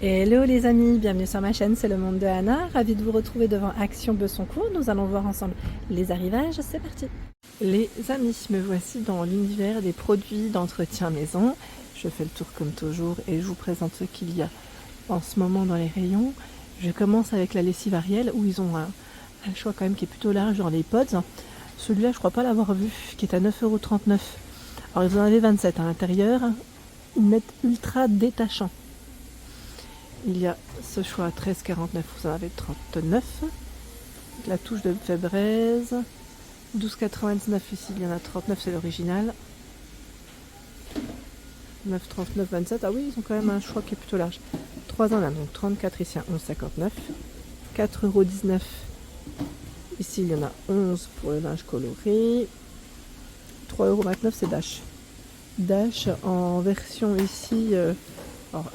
Hello les amis, bienvenue sur ma chaîne, c'est le monde de Anna. Ravie de vous retrouver devant Action Besoncourt. Nous allons voir ensemble les arrivages, c'est parti. Les amis, me voici dans l'univers des produits d'entretien maison. Je fais le tour comme toujours et je vous présente ce qu'il y a en ce moment dans les rayons. Je commence avec la lessive Ariel où ils ont un choix quand même qui est plutôt large dans les pods. Celui-là je crois pas l'avoir vu, qui est à 9,39 €. Alors ils en avaient 27 à l'intérieur, ils mettent ultra détachant. Il y a ce choix à 13,49, vous en avez 39. La touche de Febreze, 12,99 ici, il y en a 39, c'est l'original. 9,39, 27, ah oui, ils ont quand même un choix qui est plutôt large. 3 en 1, donc 34 ici, 11,59. 4,19 € ici, il y en a 11 pour le linge coloré. 3,29 € c'est Dash. Dash en version ici, alors,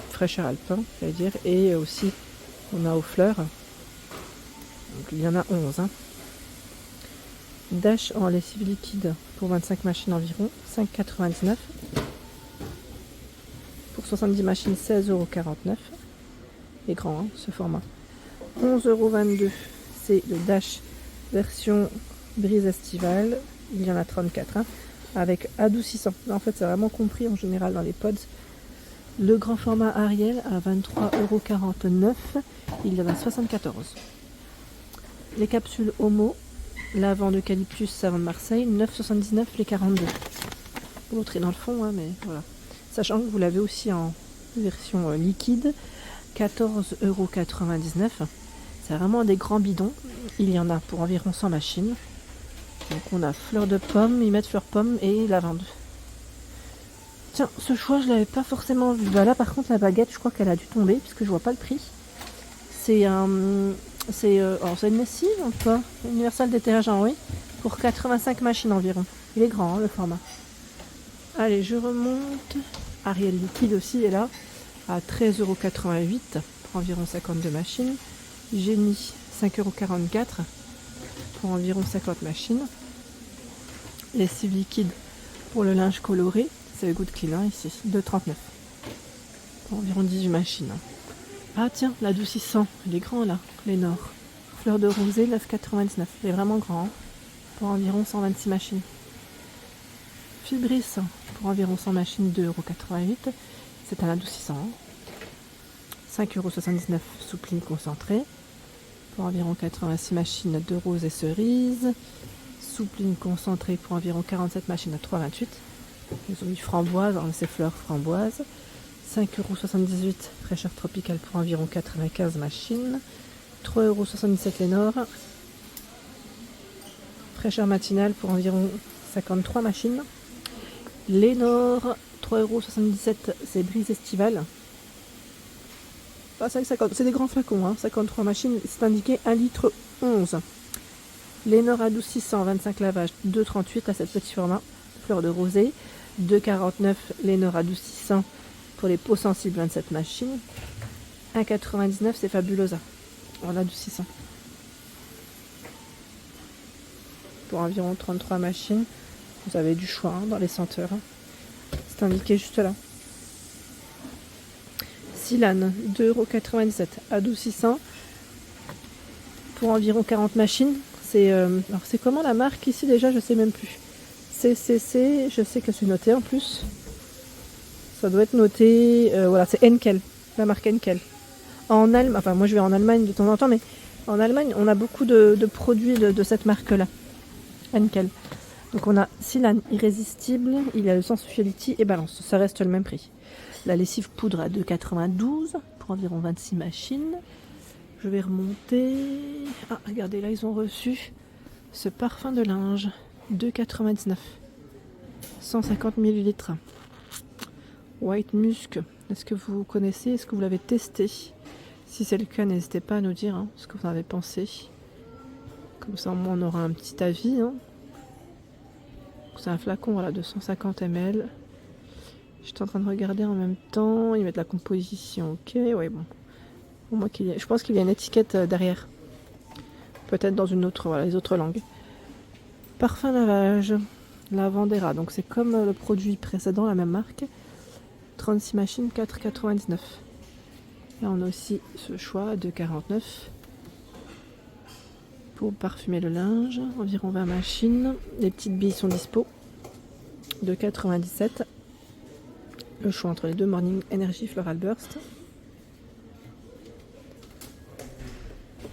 fraîcheur alpin, j'allais dire, et aussi on a aux fleurs, donc il y en a 11. Dash en lessive liquide pour 25 machines environ, 5,99 €. Pour 70 machines, 16,49 €. Et grand ce format. 11,22 €, c'est le Dash version brise estivale, il y en a 34 avec adoucissant. En fait c'est vraiment compris en général dans les pods. Le grand format Ariel à 23,49 €, il y en a 74. Les capsules Homo, lavande d'eucalyptus, savon de Marseille, 9,79 € les 42. L'autre est dans le fond, mais voilà. Sachant que vous l'avez aussi en version liquide, 14,99 €. C'est vraiment des grands bidons. Il y en a pour environ 100 machines. Donc on a fleur de pomme, ils mettent fleur pomme et lavande. Tiens, ce choix je l'avais pas forcément vu. Bah là par contre la baguette je crois qu'elle a dû tomber puisque je vois pas le prix. C'est une lessive ou pas? Universal détergent, oui. Pour 85 machines environ. Il est grand le format. Allez, je remonte. Ariel liquide aussi est là. À 13,88 € pour environ 52 machines. Génie 5,44 € pour environ 50 machines. Lessive liquide pour le linge coloré. C'est le Good Clean ici, 2,39 € pour environ 18 machines. Ah tiens, l'adoucissant, il est grand là, les Nord. Fleur de rosée, 9,99 €, il est vraiment grand, pour environ 126 machines. Fibris, pour environ 100 machines, 2,88 €, c'est un adoucissant. 5,79 € soupline concentrée, pour environ 86 machines, 2 roses et cerises. Soupline concentrée pour environ 47 machines à 3,28 €. Ils ont mis framboise, alors c'est fleurs framboise. 5,78 € fraîcheur tropicale pour environ 95 machines. 3,77 € les Nord. Fraîcheur matinale pour environ 53 machines. Les Nord, 3,77 € c'est brise estivale. Ah, c'est des grands flacons, 53 machines, c'est indiqué 1,11 litre. Les Nord adoucissant, 25 lavages, 2,38 € à cette petit format. Fleur de rosée. 2,49 € les Nord adoucissants pour les peaux sensibles, 27 machines. 1,99 € c'est Fabulosa en adoucissant pour environ 33 machines. Vous avez du choix dans les senteurs, c'est indiqué juste là. Silane, 2,97 € adoucissant pour environ 40 machines. Alors c'est comment la marque ici déjà, je sais même plus. CCC, je sais que c'est noté en plus. Ça doit être noté, voilà, c'est Henkel, la marque Henkel. En Allemagne, enfin moi je vais en Allemagne de temps en temps, mais en Allemagne on a beaucoup de produits de cette marque-là, Henkel. Donc on a Silane irrésistible, il y a le Sensuality et Balance, ça reste le même prix. La lessive poudre à 2,92 € pour environ 26 machines. Je vais remonter. Ah, regardez, là ils ont reçu ce parfum de linge, 2,99 €. 150 ml. White Musk, est-ce que vous connaissez? Est-ce que vous l'avez testé? Si c'est le cas, n'hésitez pas à nous dire ce que vous en avez pensé. Comme ça, au moins, on aura un petit avis. C'est un flacon voilà, de 150 ml. J'étais en train de regarder en même temps. Ils mettent la composition. Ok, ouais, bon. Je pense qu'il y a une étiquette derrière. Peut-être dans une autre, voilà, les autres langues. Parfum lavage. Lavandera. Donc c'est comme le produit précédent, la même marque. 36 machines, 4,99 €. Là on a aussi ce choix de 2,49 pour parfumer le linge, environ 20 machines. Les petites billes sont dispo, de 97. Le choix entre les deux, Morning Energy Floral Burst.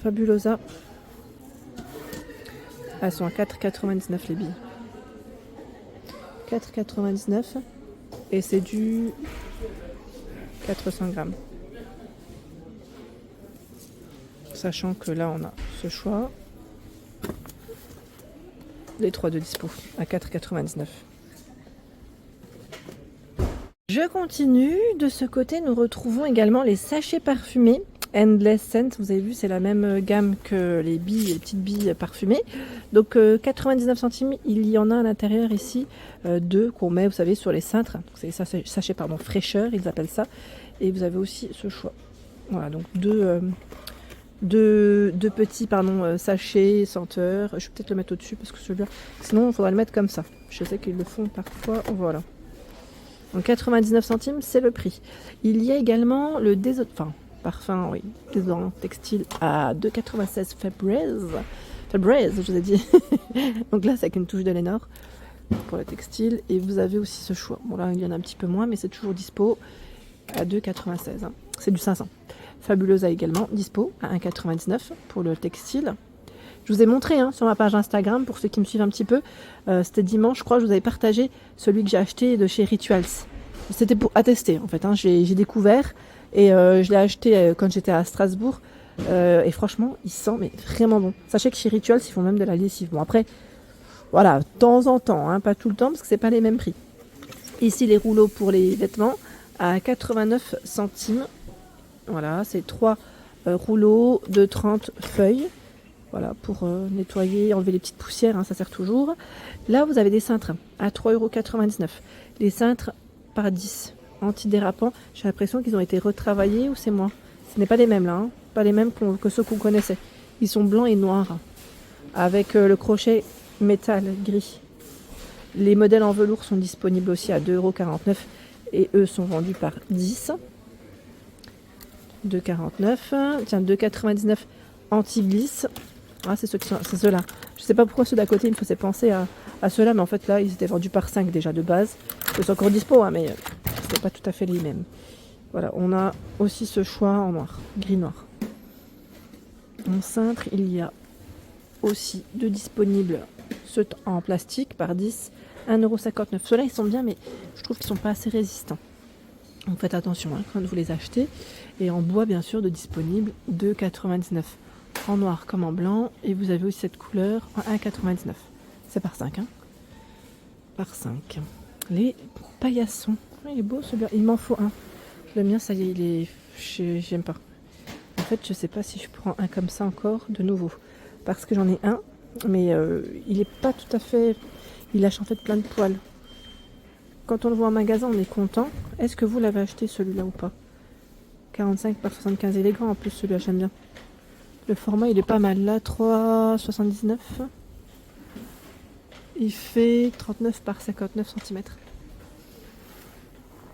Fabulosa. Elles sont à 4,99 les billes. 4,99 et c'est du 400 grammes. Sachant que là on a ce choix. Les 3 de dispo à 4,99. Je continue. De ce côté, nous retrouvons également les sachets parfumés Endless Scent. Vous avez vu, c'est la même gamme que les billes, les petites billes parfumées. Donc 99 centimes. Il y en a à l'intérieur ici deux qu'on met, vous savez, sur les cintres. C'est les sachets fraîcheur, ils appellent ça. Et vous avez aussi ce choix. Voilà, donc deux petits sachets senteurs. Je vais peut-être le mettre au-dessus parce que celui-là, sinon il faudra le mettre comme ça. Je sais qu'ils le font parfois. Voilà. Donc 99 centimes, c'est le prix. Il y a également le déodorant textile à 2,96 Febreze, je vous ai dit. Donc là, c'est avec une touche de Lénore pour le textile. Et vous avez aussi ce choix. Bon là, il y en a un petit peu moins, mais c'est toujours dispo à 2,96. C'est du 500. Fabulosa également, dispo à 1,99 pour le textile. Je vous ai montré sur ma page Instagram, pour ceux qui me suivent un petit peu, c'était dimanche, je crois, je vous avais partagé celui que j'ai acheté de chez Rituals. C'était pour attester en fait, j'ai découvert et je l'ai acheté quand j'étais à Strasbourg et franchement, il sent mais vraiment bon. Sachez que chez Rituals, ils font même de la lessive. Bon après, voilà, de temps en temps, pas tout le temps parce que c'est pas les mêmes prix. Ici, les rouleaux pour les vêtements à 89 centimes. Voilà, c'est 3 rouleaux de 30 feuilles. Voilà, pour nettoyer, enlever les petites poussières, ça sert toujours. Là, vous avez des cintres à 3,99 €. Les cintres par 10, antidérapants. J'ai l'impression qu'ils ont été retravaillés ou c'est moi. Ce n'est pas les mêmes là, pas les mêmes que ceux qu'on connaissait. Ils sont blancs et noirs, avec le crochet métal gris. Les modèles en velours sont disponibles aussi à 2,49 € et eux sont vendus par 10. 2,49 €. Tiens, 2,99 € anti-glisse. Ah, c'est ceux-là. Je sais pas pourquoi ceux d'à côté, il me faisait penser à ceux-là, mais en fait là, ils étaient vendus par 5 déjà de base. Ils sont encore dispo, mais c'est pas tout à fait les mêmes. Voilà, on a aussi ce choix en noir, gris-noir. En cintre, il y a aussi deux disponibles, ceux en plastique par 10, 1,59 €. Ceux-là, ils sont bien, mais je trouve qu'ils sont pas assez résistants. Donc faites attention quand vous les achetez. Et en bois, bien sûr, de disponible 2,99 €. En noir comme en blanc. Et vous avez aussi cette couleur en 1,99 €. C'est par 5. Par 5. Les paillassons. Il est beau celui-là. Il m'en faut un. Le mien, ça y est, il est... J'aime pas. En fait, je sais pas si je prends un comme ça encore de nouveau. Parce que j'en ai un. Mais il est pas tout à fait... Il lâche en fait plein de poils. Quand on le voit en magasin, on est content. Est-ce que vous l'avez acheté celui-là ou pas? 45 par 75. Il est grand en plus celui-là, j'aime bien. Le format il est pas mal là, 3,79. Il fait 39 par 59 cm.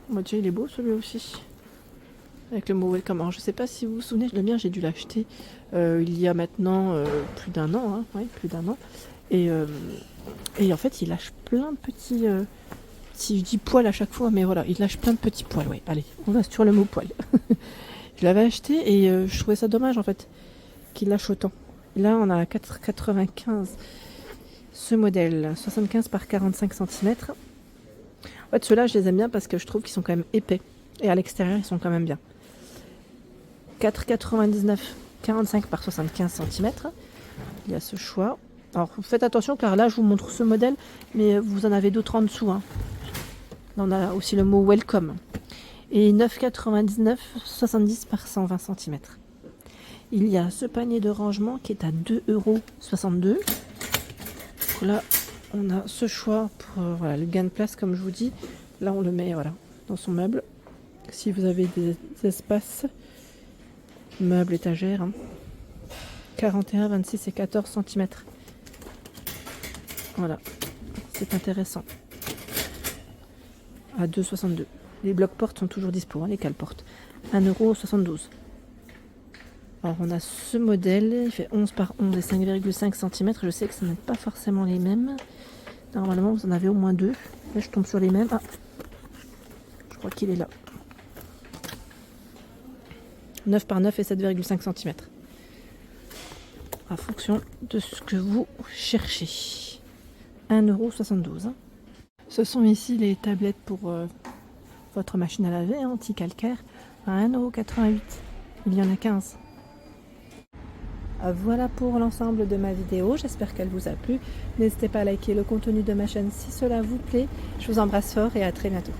Bon, tiens, il est beau celui-là aussi. Avec le mot welcome. Alors, je sais pas si vous vous souvenez, le mien j'ai dû l'acheter il y a maintenant plus d'un an. Plus d'un an. Et en fait il lâche plein de petits... si je dis poils à chaque fois, mais voilà, il lâche plein de petits poils. Ouais, allez, on reste sur le mot poil. Je l'avais acheté et je trouvais ça dommage en fait qu'il lâche autant. Là, on a 4,95 ce modèle, 75 par 45 cm. En fait, ceux-là, je les aime bien parce que je trouve qu'ils sont quand même épais. Et à l'extérieur, ils sont quand même bien. 4,99, 45 par 75 cm. Il y a ce choix. Alors, faites attention car là, je vous montre ce modèle, mais vous en avez d'autres en dessous. Là, on a aussi le mot welcome. Et 9,99, 70 par 120 cm. Il y a ce panier de rangement qui est à 2,62 €. Là, on a ce choix pour le gain de place, comme je vous dis. Là, on le met dans son meuble. Si vous avez des espaces, meubles, étagères, 41, 26 et 14 cm. Voilà, c'est intéressant. À 2,62 €. Les blocs-portes sont toujours dispo, les cales-portes. 1,72 €. Alors on a ce modèle, il fait 11 par 11 et 5,5 cm. Je sais que ce n'est pas forcément les mêmes. Normalement vous en avez au moins deux. Là je tombe sur les mêmes. Ah, je crois qu'il est là. 9 par 9 et 7,5 cm. En fonction de ce que vous cherchez. 1,72 €. Ce sont ici les tablettes pour votre machine à laver anti-calcaire à 1,88 €. Il y en a 15. Voilà pour l'ensemble de ma vidéo, j'espère qu'elle vous a plu. N'hésitez pas à liker le contenu de ma chaîne si cela vous plaît. Je vous embrasse fort et à très bientôt.